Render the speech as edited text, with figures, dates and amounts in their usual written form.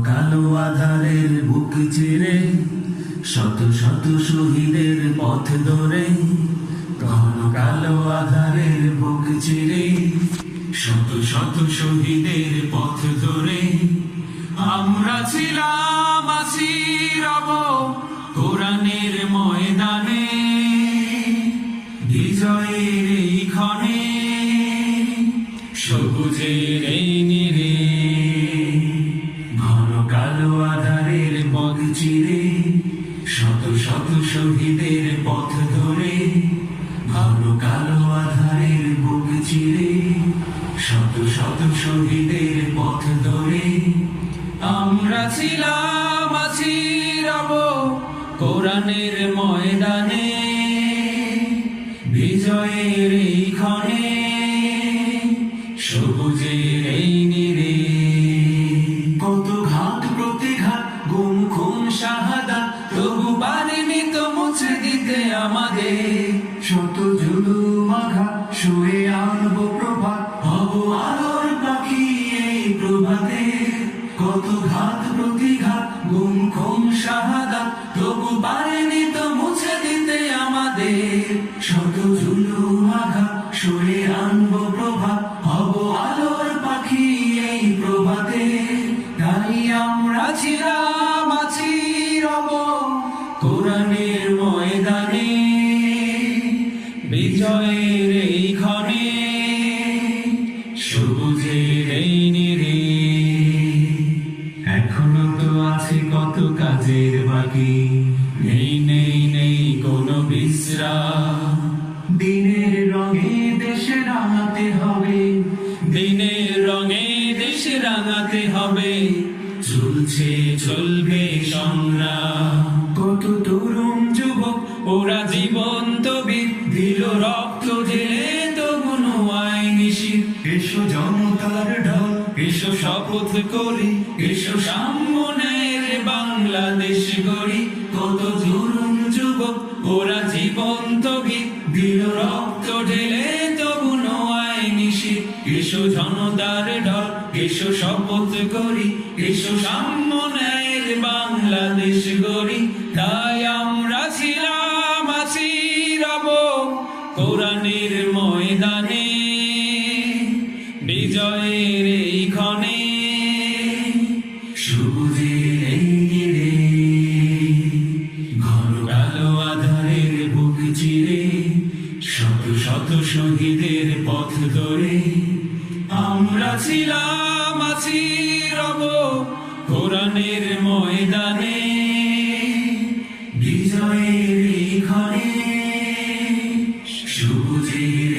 কালো আধারের বুক চিরে শত শত শহীদের পথ ধরে, ঘন কালো আধারের বুক চিরে শত শত শহীদের পথ ধরে আমরা ছিলাম, আছি, রব কোরআনের ময়দানে, বিজয়ের এই ক্ষণে, সবুজের এই নীড়ে। ঘন কালো আধারের পথ চিরে শত শত শহীদের পথ ধরে, ঘন কালো আধারের বুক চিরে শত শত শহীদের পথ ধরে আমরা ছিলাম, আছি, রব কোরআনের ময়দানে, বিজয়ের এই ক্ষণে, সবুজের এই নীড়ে। কত ঘাত প্রতিঘাত, গুম খুন শাহাদাত, তবু পারিনি তো মুছে দিতে আমাদের। শত জুলুম আঘাত শুয়ে আনবো প্রভাত, হব আলোর পাখি এই প্রভাতে। কত ঘাত প্রতিঘাত, গুম খুন শাহাদাত, তবু পারিনি তো মুছে দিতে আমাদের। শত জুলুম আঘাত শুয়ে আনবো প্রভাত, হব আলোর পাখি এই প্রভাতে। তাই আমরা ছিলাম, আছি, রব কোরআনের ময়দানে, বিজয়ের এই ক্ষণে, সবুজের এই নীড়ে। এখনো তো আছে কত কাজের বাকি, নেই নেই নেই কোনো বিশ্রাম। দিনের রঙে দেশ রাঙাতে হবে, দিনের রঙে দেশ রাঙাতে হবে, চলছে চলবে সংগ্রাম। কত তরুণ যুবক ওরা জীবন্ত বীর, দিল রক্ত ঢেলে তবু নোয়ায় নিশির। এসো জনতার ঢল, এসো শপথ করি, এসো সামনের বাংলাদেশ গড়ি। কত তরুণ যুবক ওরা জীবন্ত বীর, দিল রক্ত ঢেলে তবু নোয়ায় নিশির। এসো জনতার ঢল, এসো শপথ করি, এসো সামনের বাংলাদেশ গড়ি। তাই আমরা ছিলাম, আছি, রব কোরআনের ময়দানে, বিজয়ের এই ক্ষণে, সবুজের এই নীড়ে। ঘন কালো আধারের বুক চিরে শত শত শহীদের পথ ধরে আমরা ছিলাম, আছি, রব কোরআনের ময়দানে, বিজয়ের এই ক্ষণে, সবুজের